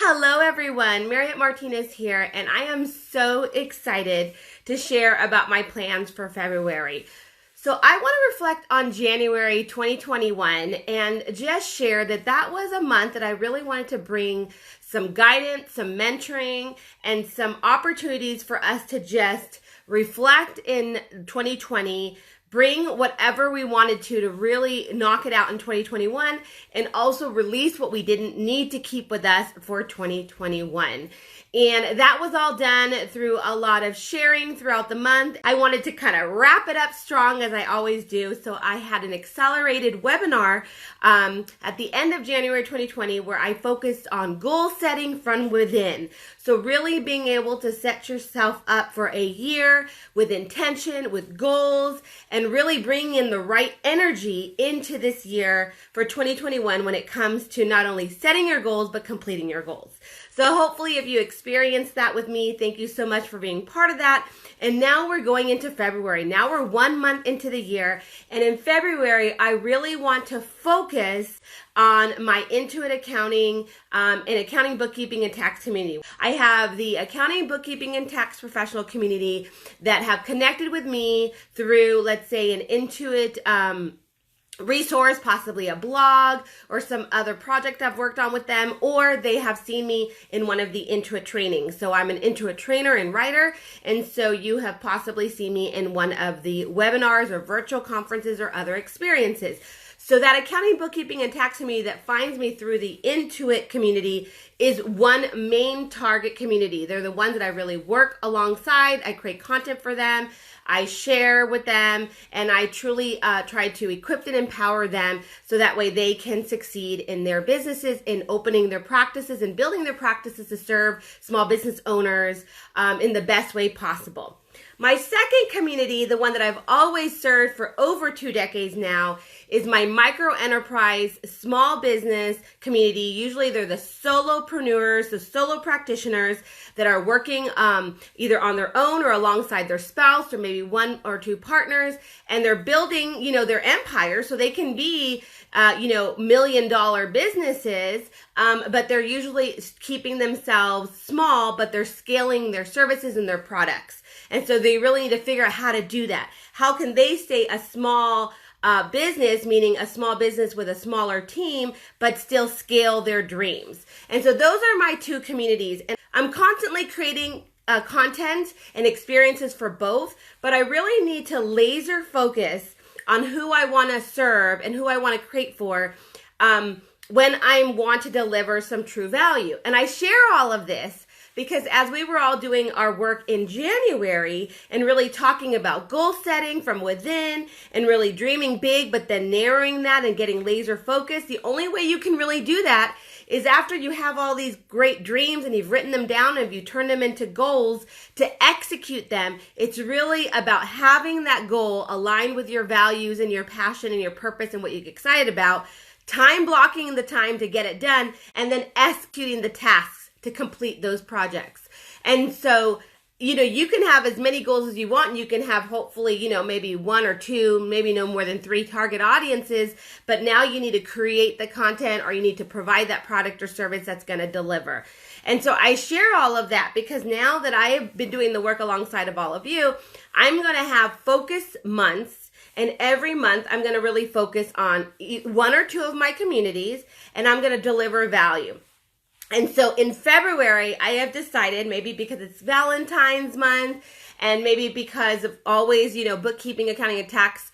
Hello everyone, Marriott Martinez here, and I am so excited to share about my plans for February. So I want to reflect on January 2021 and just share that was a month that I really wanted to bring some guidance, some mentoring, and some opportunities for us to just reflect in 2020, bring whatever we wanted to really knock it out in 2021, and also release what we didn't need to keep with us for 2021. And that was all done through a lot of sharing throughout the month. I wanted to kind of wrap it up strong, as I always do. So I had an accelerated webinar at the end of January 2020 where I focused on goal setting from within. So really being able to set yourself up for a year with intention, with goals, and really bringing in the right energy into this year for 2021 when it comes to not only setting your goals, but completing your goals. So hopefully if you experienced that with me, thank you so much for being part of that. And now we're going into February. Now we're 1 month into the year. And in February, I really want to focus on my Intuit accounting and accounting, bookkeeping, and tax community. I have the accounting, bookkeeping, and tax professional community that have connected with me through, let's say, an Intuit resource, possibly a blog or some other project I've worked on with them, or they have seen me in one of the Intuit trainings. So I'm an Intuit trainer and writer, and so you have possibly seen me in one of the webinars or virtual conferences or other experiences. So that accounting, bookkeeping, and tax community that finds me through the Intuit community is one main target community. They're the ones that I really work alongside. I create content for them. I share with them, and I truly try to equip and empower them so that way they can succeed in their businesses, in opening their practices and building their practices to serve small business owners in the best way possible. My second community, the one that I've always served for over 2 decades now, is my micro enterprise small business community. Usually they're the solopreneurs, the solo practitioners that are working either on their own or alongside their spouse or maybe 1 or 2 partners, and they're building, their empire so they can be $1 million businesses, but they're usually keeping themselves small, but they're scaling their services and their products. And so they really need to figure out how to do that. How can they stay a small business, meaning a small business with a smaller team, but still scale their dreams? And so those are my 2 communities. And I'm constantly creating content and experiences for both, but I really need to laser focus on who I want to serve and who I want to create for when I want to deliver some true value. And I share all of this because as we were all doing our work in January and really talking about goal setting from within and really dreaming big, but then narrowing that and getting laser focused, the only way you can really do that is after you have all these great dreams and you've written them down and you turn them into goals to execute them. It's really about having that goal aligned with your values and your passion and your purpose and what you get excited about, time blocking the time to get it done, and then executing the tasks to complete those projects. And so, you can have as many goals as you want, and you can have hopefully, maybe 1 or 2, maybe no more than 3 target audiences, but now you need to create the content or you need to provide that product or service that's going to deliver. And so I share all of that because now that I have been doing the work alongside of all of you, I'm going to have focus months. And every month, I'm going to really focus on 1 or 2 of my communities, and I'm going to deliver value. And so in February, I have decided, maybe because it's Valentine's month, and maybe because of always, bookkeeping, accounting, and tax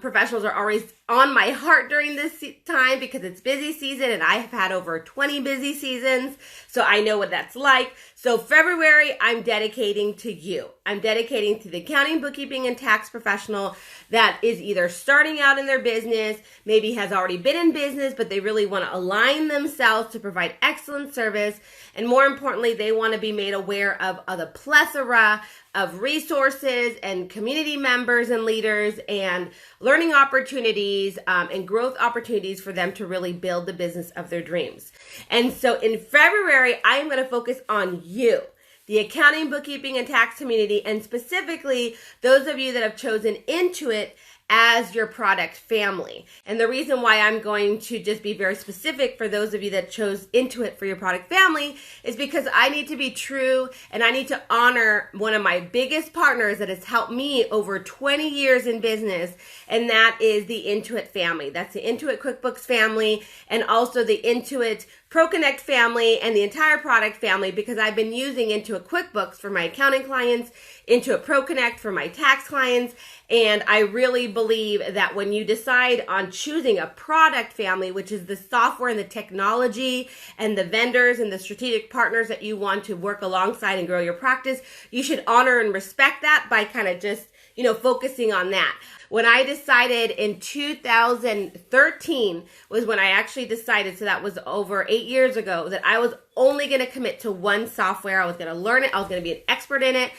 professionals are always on my heart during this time because it's busy season, and I have had over 20 busy seasons, so I know what that's like. So February, I'm dedicating to you. I'm dedicating to the accounting, bookkeeping, and tax professional that is either starting out in their business, maybe has already been in business, but they really want to align themselves to provide excellent service. And more importantly, they want to be made aware of the plethora of resources and community members and leaders and learning opportunities and growth opportunities for them to really build the business of their dreams. And so in February, I am going to focus on you, the accounting, bookkeeping, and tax community, and specifically those of you that have chosen Intuit as your product family. And the reason why I'm going to just be very specific for those of you that chose Intuit for your product family is because I need to be true and I need to honor one of my biggest partners that has helped me over 20 years in business, and that is the Intuit family. That's the Intuit QuickBooks family and also the Intuit ProConnect family and the entire product family, because I've been using Intuit QuickBooks for my accounting clients, Intuit ProConnect for my tax clients, and I really believe that when you decide on choosing a product family, which is the software and the technology and the vendors and the strategic partners that you want to work alongside and grow your practice, you should honor and respect that by kind of just, focusing on that. When I decided in 2013 was when I actually decided, so that was over 8 years ago, that I was only going to commit to one software. I was going to learn it. I was going to be an expert in it.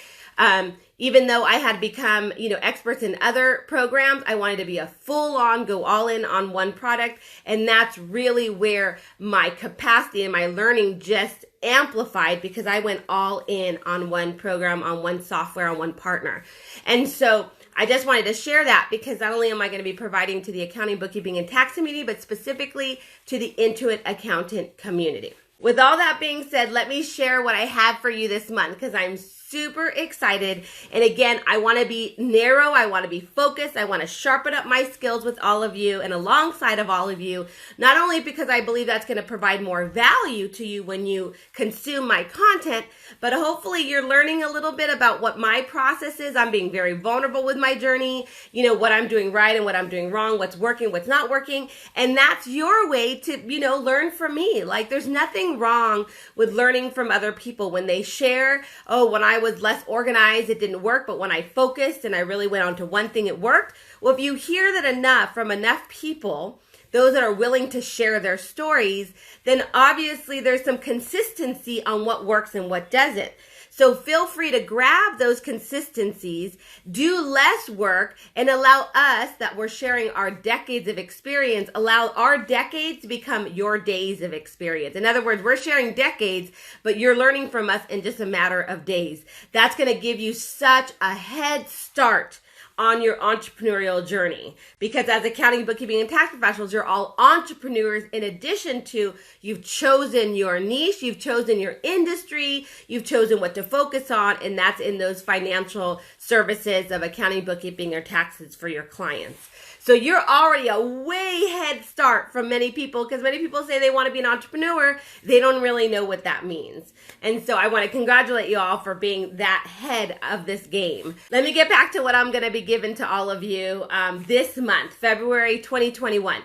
Even though I had become, experts in other programs, I wanted to be a full-on, go all in on one product. And that's really where my capacity and my learning just amplified, because I went all in on one program, on one software, on one partner. And so I just wanted to share that, because not only am I going to be providing to the accounting, bookkeeping, and tax community, but specifically to the Intuit accountant community. With all that being said, let me share what I have for you this month, because I'm super excited. And again, I want to be narrow. I want to be focused. I want to sharpen up my skills with all of you and alongside of all of you, not only because I believe that's going to provide more value to you when you consume my content, but hopefully you're learning a little bit about what my process is. I'm being very vulnerable with my journey, what I'm doing right and what I'm doing wrong, what's working, what's not working. And that's your way to, learn from me. Like, there's nothing wrong with learning from other people when they share, when I was less organized, it didn't work, but when I focused and I really went on to one thing, it worked. Well, if you hear that enough from enough people, those that are willing to share their stories, then obviously there's some consistency on what works and what doesn't. So feel free to grab those consistencies, do less work, and allow us that we're sharing our decades of experience, allow our decades to become your days of experience. In other words, we're sharing decades, but you're learning from us in just a matter of days. That's going to give you such a head start on your entrepreneurial journey, because as accounting, bookkeeping, and tax professionals, you're all entrepreneurs. In addition to, you've chosen your niche, you've chosen your industry, you've chosen what to focus on, and that's in those financial services of accounting, bookkeeping, or taxes for your clients. So you're already a way head start from many people, because many people say they want to be an entrepreneur. They don't really know what that means. And so I want to congratulate you all for being that head of this game. Let me get back to what I'm going to be giving to all of you this month, February 2021.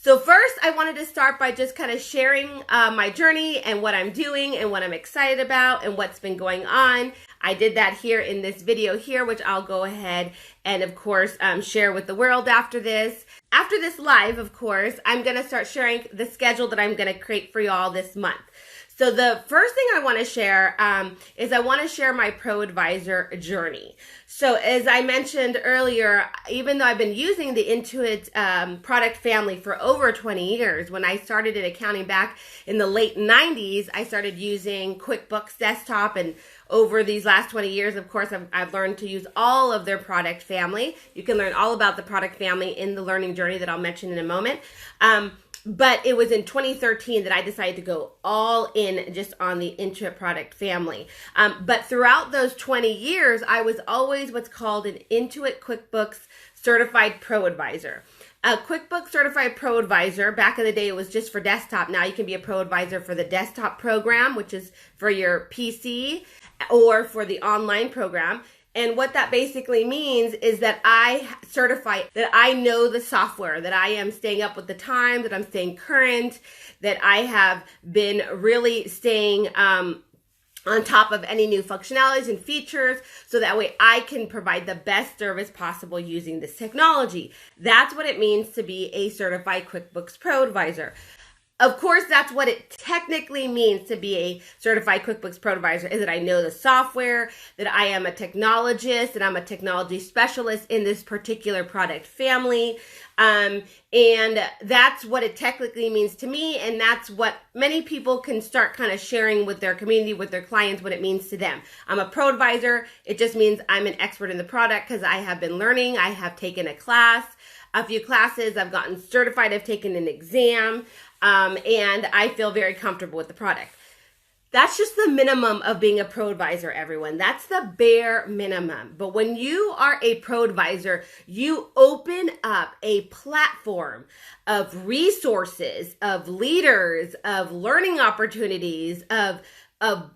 So first, I wanted to start by just kind of sharing my journey and what I'm doing and what I'm excited about and what's been going on. I did that here in this video here, which I'll go ahead and, of course, share with the world after this. After this live, of course, I'm going to start sharing the schedule that I'm going to create for you all this month. So the first thing I want to share is I want to share my ProAdvisor journey. So as I mentioned earlier, even though I've been using the Intuit product family for over 20 years, when I started in accounting back in the late 90s, I started using QuickBooks Desktop, and over these last 20 years, of course, I've learned to use all of their product family. You can learn all about the product family in the learning journey that I'll mention in a moment. But it was in 2013 that I decided to go all in just on the Intuit product family. But throughout those 20 years, I was always what's called an Intuit QuickBooks Certified ProAdvisor. A QuickBooks Certified ProAdvisor, back in the day, it was just for desktop. Now you can be a ProAdvisor for the desktop program, which is for your PC, or for the online program. And what that basically means is that I certify that I know the software, that I am staying up with the time, that I'm staying current, that I have been really staying on top of any new functionalities and features, so that way I can provide the best service possible using this technology. That's what it means to be a certified QuickBooks ProAdvisor. Of course, that's what it technically means to be a certified QuickBooks ProAdvisor, is that I know the software, that I am a technologist, that I'm a technology specialist in this particular product family. And that's what it technically means to me. And that's what many people can start kind of sharing with their community, with their clients, what it means to them. I'm a ProAdvisor. It just means I'm an expert in the product because I have been learning. I have taken a few classes. I've gotten certified. I've taken an exam. And I feel very comfortable with the product. That's just the minimum of being a ProAdvisor, everyone. That's the bare minimum. But when you are a ProAdvisor, you open up a platform of resources, of leaders, of learning opportunities, of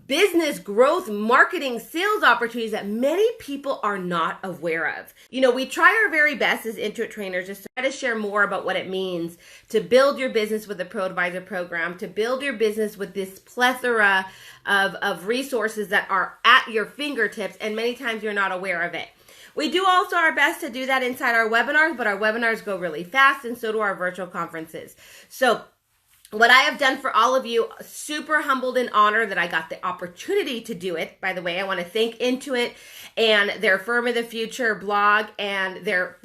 business growth, marketing, sales opportunities that many people are not aware of. You know, we try our very best as Intuit trainers just to try to share more about what it means to build your business with the ProAdvisor program, to build your business with this plethora of resources that are at your fingertips, and many times you're not aware of it. We do also our best to do that inside our webinars, but our webinars go really fast, and so do our virtual conferences. So what I have done for all of you, super humbled and honored that I got the opportunity to do it. By the way, I want to thank Intuit and their Firm of the Future blog and their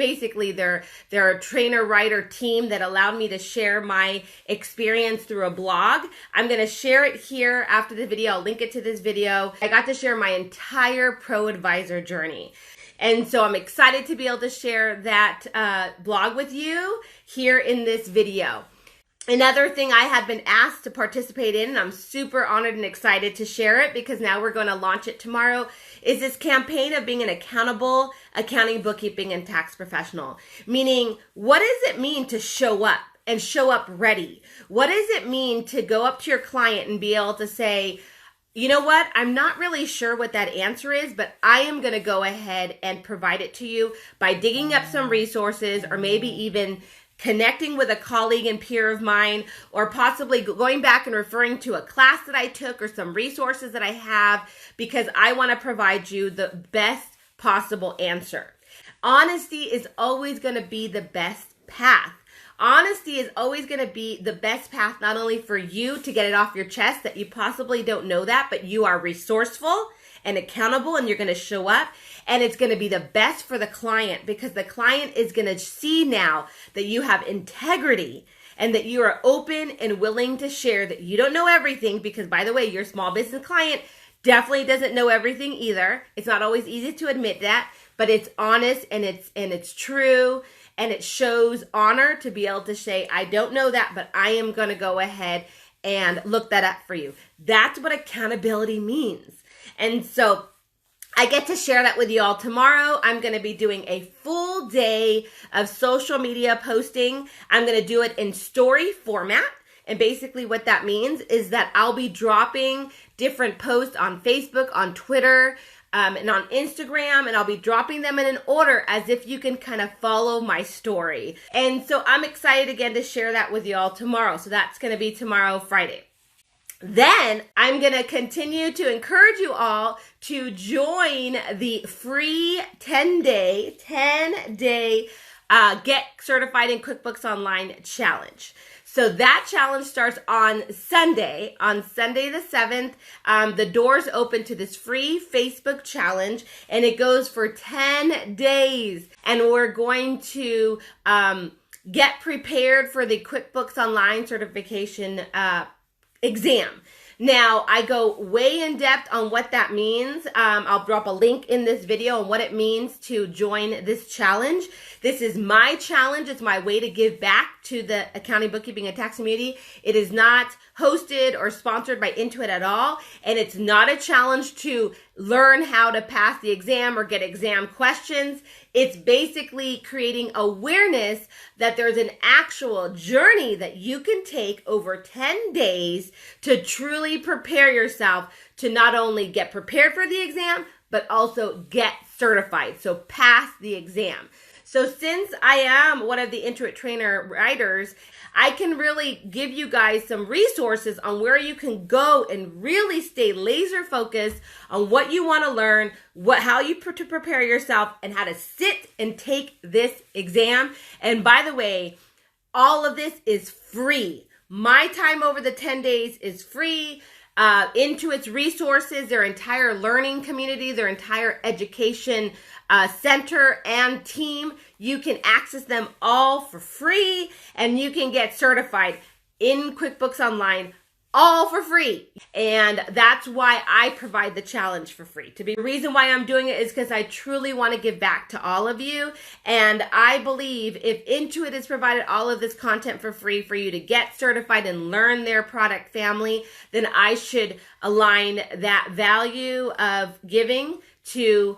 trainer writer team that allowed me to share my experience through a blog. I'm going to share it here after the video. I'll link it to this video. I got to share my entire ProAdvisor journey. And so I'm excited to be able to share that blog with you here in this video. Another thing I had been asked to participate in, and I'm super honored and excited to share it because now we're going to launch it tomorrow, is this campaign of being an accountable accounting, bookkeeping, and tax professional. Meaning, what does it mean to show up and show up ready? What does it mean to go up to your client and be able to say, you know what, I'm not really sure what that answer is, but I am going to go ahead and provide it to you by digging up some resources or maybe even connecting with a colleague and peer of mine, or possibly going back and referring to a class that I took or some resources that I have, because I want to provide you the best possible answer. Honesty is always going to be the best path. Honesty is always going to be the best path, not only for you to get it off your chest that you possibly don't know that, but you are resourceful and accountable and you're going to show up. And it's going to be the best for the client because the client is going to see now that you have integrity and that you are open and willing to share, that you don't know everything, because by the way, your small business client definitely doesn't know everything either. It's not always easy to admit that, but it's honest and it's true, and it shows honor to be able to say, I don't know that, but I am going to go ahead and look that up for you. That's what accountability means. And so I get to share that with you all tomorrow. I'm going to be doing a full day of social media posting. I'm going to do it in story format. And basically what that means is that I'll be dropping different posts on Facebook, on Twitter, and on Instagram, and I'll be dropping them in an order as if you can kind of follow my story. And so I'm excited again to share that with you all tomorrow. So that's going to be tomorrow, Friday. Then I'm going to continue to encourage you all to join the free 10-day Get Certified in QuickBooks Online challenge. So that challenge starts on Sunday the 7th. The doors open to this free Facebook challenge, and it goes for 10 days. And we're going to get prepared for the QuickBooks Online certification exam. Now, I go way in depth on what that means. I'll drop a link in this video on what it means to join this challenge. This is my challenge. It's my way to give back to the accounting, bookkeeping, and tax community. It is not hosted or sponsored by Intuit at all, and it's not a challenge to learn how to pass the exam or get exam questions. It's basically creating awareness that there's an actual journey that you can take over 10 days to truly prepare yourself to not only get prepared for the exam, but also get certified. So pass the exam. So since I am one of the Intuit trainer writers, I can really give you guys some resources on where you can go and really stay laser focused on what you want to learn, how you to prepare yourself, and how to sit and take this exam. And by the way, all of this is free. My time over the 10 days is free. Intuit's resources, their entire learning community, their entire education center and team, you can access them all for free, and you can get certified in QuickBooks Online all for free. And that's why I provide the challenge for free. The reason why I'm doing it is because I truly want to give back to all of you. And I believe if Intuit has provided all of this content for free for you to get certified and learn their product family, then I should align that value of giving to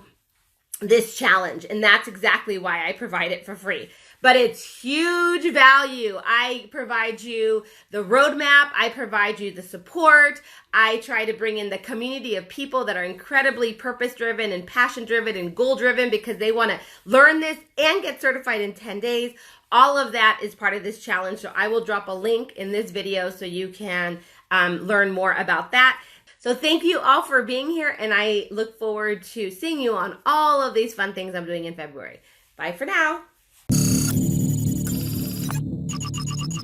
this challenge. And that's exactly why I provide it for free. But it's huge value. I provide you the roadmap. I provide you the support. I try to bring in the community of people that are incredibly purpose-driven and passion-driven and goal-driven because they want to learn this and get certified in 10 days. All of that is part of this challenge. So I will drop a link in this video so you can learn more about that. So thank you all for being here, and I look forward to seeing you on all of these fun things I'm doing in February. Bye for now.